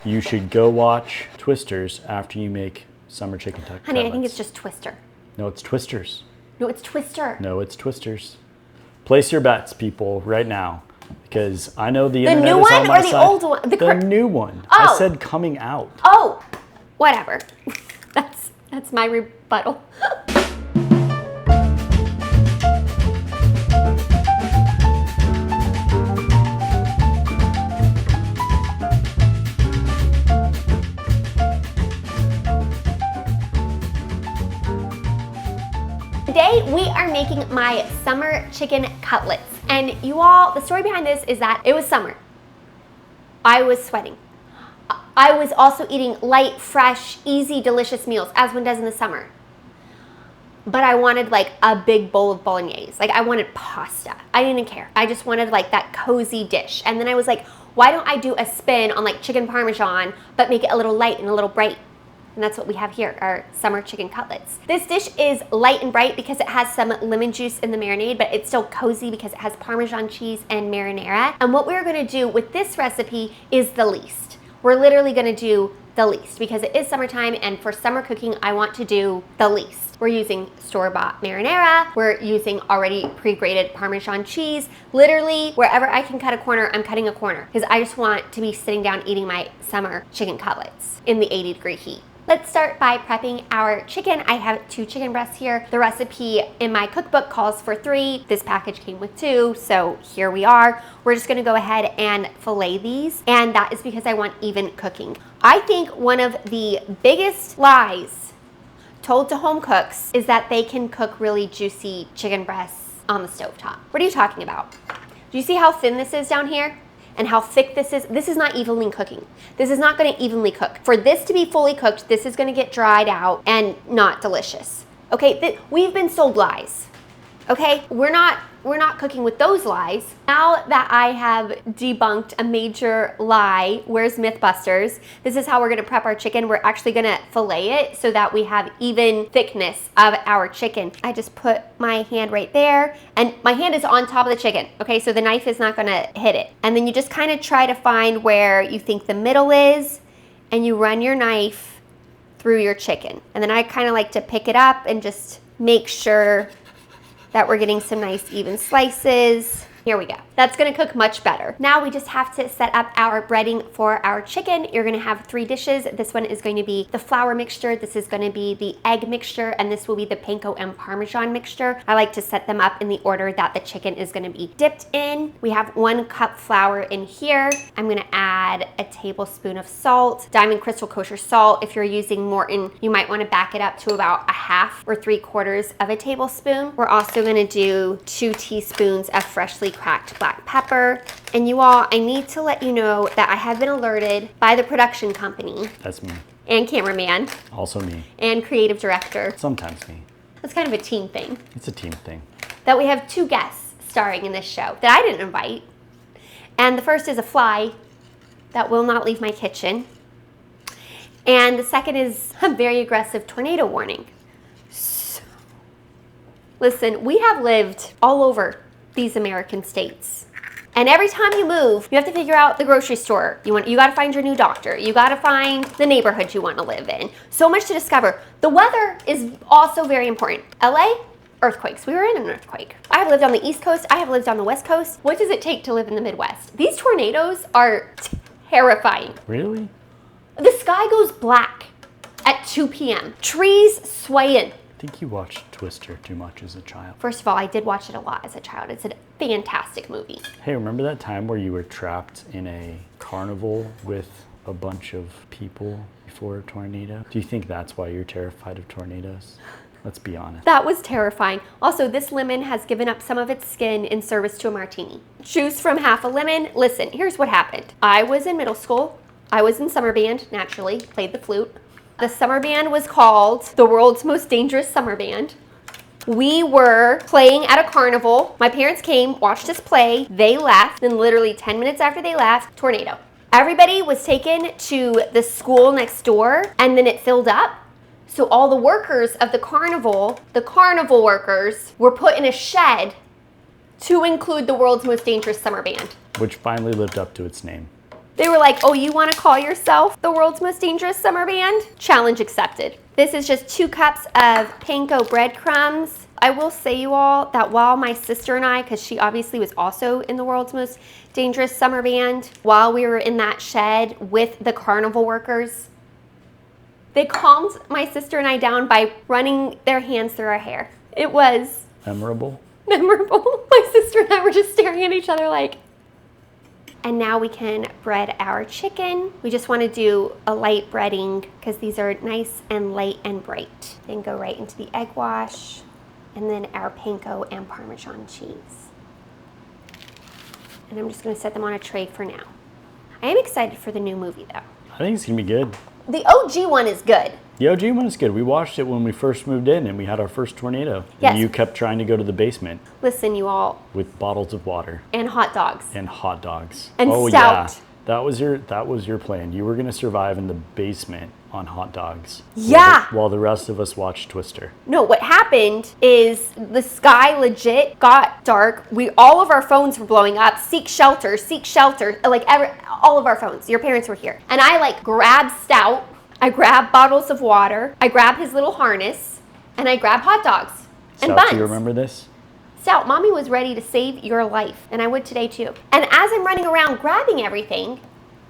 You should go watch Twisters after you make summer chicken cutlets. Honey, I think it's just Twister. No, it's Twisters. No, it's Twister. No, it's Twisters. Place your bets, people, right now. Because I know the internet new is one on my or the side. old one? The new one. Oh. I said coming out. Oh, whatever. That's my rebuttal. Today we are making my summer chicken cutlets. And you all, the story behind this is that it was summer. I was sweating. I was also eating light, fresh, easy, delicious meals, as one does in the summer. But I wanted like a big bowl of bolognese. Like I wanted pasta. I didn't care. I just wanted like that cozy dish. And then I was like, why don't I do a spin on like chicken parmesan, but make it a little light and a little bright? And that's what we have here, our summer chicken cutlets. This dish is light and bright because it has some lemon juice in the marinade, but it's still cozy because it has Parmesan cheese and marinara. And what we're gonna do with this recipe is the least. We're literally gonna do the least because it is summertime, and for summer cooking, I want to do the least. We're using store-bought marinara. We're using already pre-grated Parmesan cheese. Literally, wherever I can cut a corner, I'm cutting a corner because I just want to be sitting down eating my summer chicken cutlets in the 80-degree heat. Let's start by prepping our chicken. I have 2 chicken breasts here. The recipe in my cookbook calls for 3. This package came with 2, so here we are. We're just gonna go ahead and fillet these, and that is because I want even cooking. I think one of the biggest lies told to home cooks is that they can cook really juicy chicken breasts on the stovetop. What are you talking about? Do you see how thin this is down here? And how thick this is? This is not evenly cooking. This is not gonna evenly cook. For this to be fully cooked, this is gonna get dried out and not delicious. Okay, we've been sold lies. Okay, we're not cooking with those lies. Now that I have debunked a major lie, where's Mythbusters? This is how we're gonna prep our chicken. We're actually gonna fillet it so that we have even thickness of our chicken. I just put my hand right there, and my hand is on top of the chicken, okay? So the knife is not gonna hit it. And then you just kind of try to find where you think the middle is, and you run your knife through your chicken. And then I kind of like to pick it up and just make sure that we're getting some nice even slices. Here we go. That's gonna cook much better. Now we just have to set up our breading for our chicken. You're gonna have 3 dishes. This one is going to be the flour mixture, this is gonna be the egg mixture, and this will be the panko and Parmesan mixture. I like to set them up in the order that the chicken is gonna be dipped in. We have 1 cup flour in here. I'm gonna add a tablespoon of salt, Diamond Crystal Kosher salt. If you're using Morton, you might wanna back it up to about 1/2 or 3/4 of a tablespoon. We're also gonna do 2 teaspoons of freshly cracked black pepper. And you all, I need to let you know that I have been alerted by the production company. That's me. And cameraman. Also me. And creative director. Sometimes me. It's kind of a team thing. It's a team thing. That we have 2 guests starring in this show that I didn't invite. And the first is a fly that will not leave my kitchen. And the second is a very aggressive tornado warning. So, listen, we have lived all over these American states. And every time you move, you have to figure out the grocery store. You gotta find your new doctor. You gotta find the neighborhood you wanna live in. So much to discover. The weather is also very important. LA, earthquakes. We were in an earthquake. I have lived on the East Coast. I have lived on the West Coast. What does it take to live in the Midwest? These tornadoes are terrifying. Really? The sky goes black at 2 p.m. Trees swaying. I think you watched Twister too much as a child. First of all, I did watch it a lot as a child. It's a fantastic movie. Hey, remember that time where you were trapped in a carnival with a bunch of people before a tornado? Do you think that's why you're terrified of tornadoes? Let's be honest. That was terrifying. Also, this lemon has given up some of its skin in service to a martini. Juice from half a lemon. Listen, here's what happened. I was in middle school. I was in summer band, naturally, played the flute. The summer band was called the world's most dangerous summer band. We were playing at a carnival. My parents came, watched us play. They left, and literally 10 minutes after they left, tornado. Everybody was taken to the school next door, and then it filled up. So all the workers of the carnival workers, were put in a shed to include the world's most dangerous summer band. Which finally lived up to its name. They were like, oh, you want to call yourself the world's most dangerous summer band? Challenge accepted. This is just 2 cups of panko breadcrumbs. I will say, you all, that while my sister and I, because she obviously was also in the world's most dangerous summer band, while we were in that shed with the carnival workers, they calmed my sister and I down by running their hands through our hair. It was memorable. My sister and I were just staring at each other like. And now we can bread our chicken. We just want to do a light breading because these are nice and light and bright. Then go right into the egg wash, and then our panko and Parmesan cheese. And I'm just going to set them on a tray for now. I am excited for the new movie though. I think it's gonna be good. The OG one is good. The OG one is good. We watched it when we first moved in and we had our first tornado. Yes. And you kept trying to go to the basement. Listen, you all. With bottles of water. And hot dogs. And hot dogs. And oh, stout. Yeah. That was your plan. You were gonna survive in the basement on hot dogs. Yeah. While the rest of us watched Twister. No, what happened is the sky legit got dark. All of our phones were blowing up. Seek shelter, like all of our phones. Your parents were here. And I like grabbed stout. I grabbed bottles of water. I grabbed his little harness, and I grabbed hot dogs and buns. Do you remember this? Stout, mommy was ready to save your life, and I would today too. And as I'm running around grabbing everything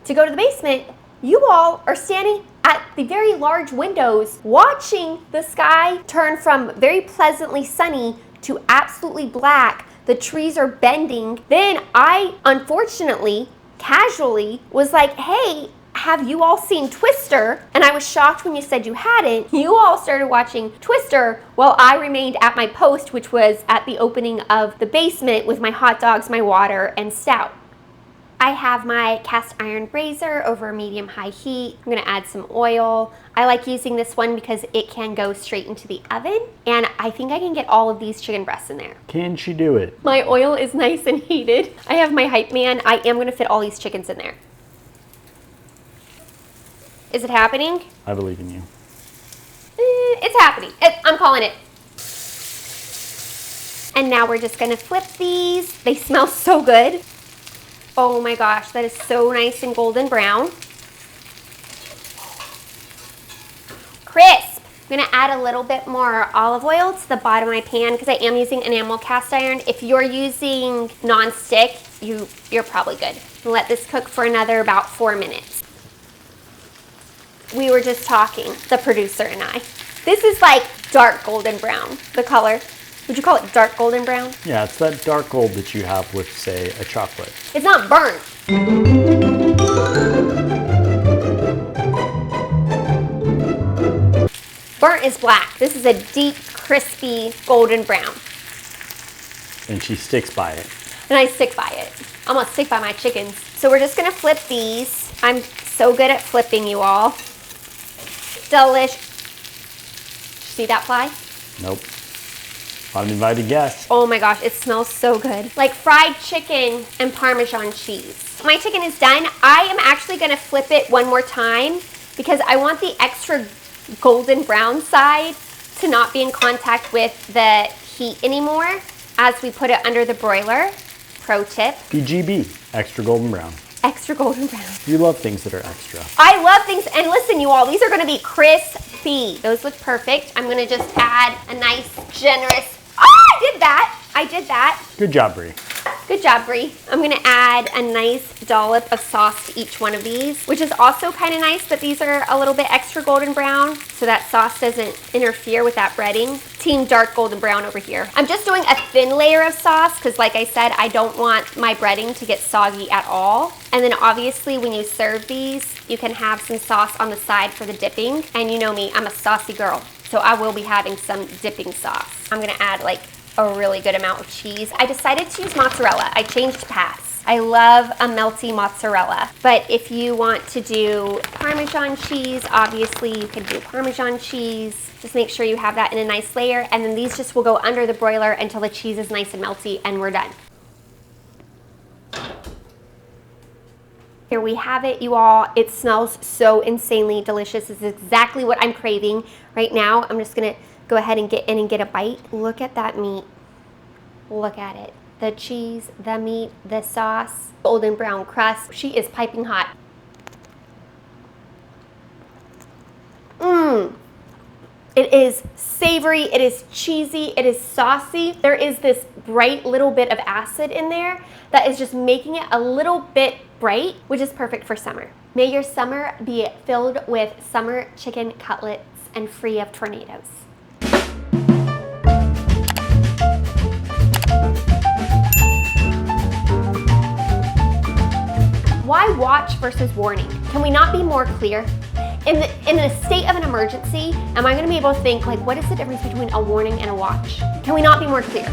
to go to the basement, you all are standing at the very large windows watching the sky turn from very pleasantly sunny to absolutely black. The trees are bending. Then I, unfortunately, casually was like, hey, have you all seen Twister? And I was shocked when you said you hadn't. You all started watching Twister while I remained at my post, which was at the opening of the basement with my hot dogs, my water, and stout. I have my cast iron brazier over medium-high heat. I'm gonna add some oil. I like using this one because it can go straight into the oven, and I think I can get all of these chicken breasts in there. Can she do it? My oil is nice and heated. I have my hype man. I am gonna fit all these chickens in there. Is it happening? I believe in you. It's happening. I'm calling it. And now we're just gonna flip these. They smell so good. Oh my gosh, that is so nice and golden brown. Crisp. I'm gonna add a little bit more olive oil to the bottom of my pan because I am using enamel cast iron. If you're using non-stick, you're probably good. Let this cook for another about 4 minutes. We were just talking, the producer and I. This is like dark golden brown, the color. Would you call it dark golden brown? Yeah, it's that dark gold that you have with, say, a chocolate. It's not burnt. Burnt is black. This is a deep, crispy, golden brown. And she sticks by it. And I stick by it. I'm gonna stick by my chickens. So we're just gonna flip these. I'm so good at flipping, you all. Delish. See that fly? Nope. Uninvited guest. Oh my gosh, it smells so good. Like fried chicken and Parmesan cheese. My chicken is done. I am actually gonna flip it one more time because I want the extra golden brown side to not be in contact with the heat anymore as we put it under the broiler. Pro tip. PGB, extra golden brown. Extra golden brown. You love things that are extra. I love things, and listen, you all, these are gonna be crispy. Those look perfect. I'm gonna just add a nice, generous, I did that. Good job, Brie. Good job, Brie. I'm gonna add a nice dollop of sauce to each one of these, which is also kind of nice that these are a little bit extra golden brown so that sauce doesn't interfere with that breading. Team dark golden brown over here. I'm just doing a thin layer of sauce because like I said, I don't want my breading to get soggy at all. And then obviously when you serve these, you can have some sauce on the side for the dipping. And you know me, I'm a saucy girl, so I will be having some dipping sauce. I'm gonna add like a really good amount of cheese. I decided to use mozzarella. I changed paths. I love a melty mozzarella, but if you want to do Parmesan cheese, obviously you can do Parmesan cheese. Just make sure you have that in a nice layer, and then these just will go under the broiler until the cheese is nice and melty, and we're done. Here we have it, you all. It smells so insanely delicious. This is exactly what I'm craving right now. I'm just gonna go ahead and get in and get a bite. Look at that meat. Look at it. the cheese, the meat, the sauce, golden brown crust. She is piping hot. Mmm. It is savory, it is cheesy, it is saucy. There is this bright little bit of acid in there that is just making it a little bit bright, which is perfect for summer. May your summer be filled with summer chicken cutlets and free of tornadoes. Why watch versus warning? Can we not be more clear? In a state of an emergency, am I gonna be able to think, like, what is the difference between a warning and a watch? Can we not be more clear?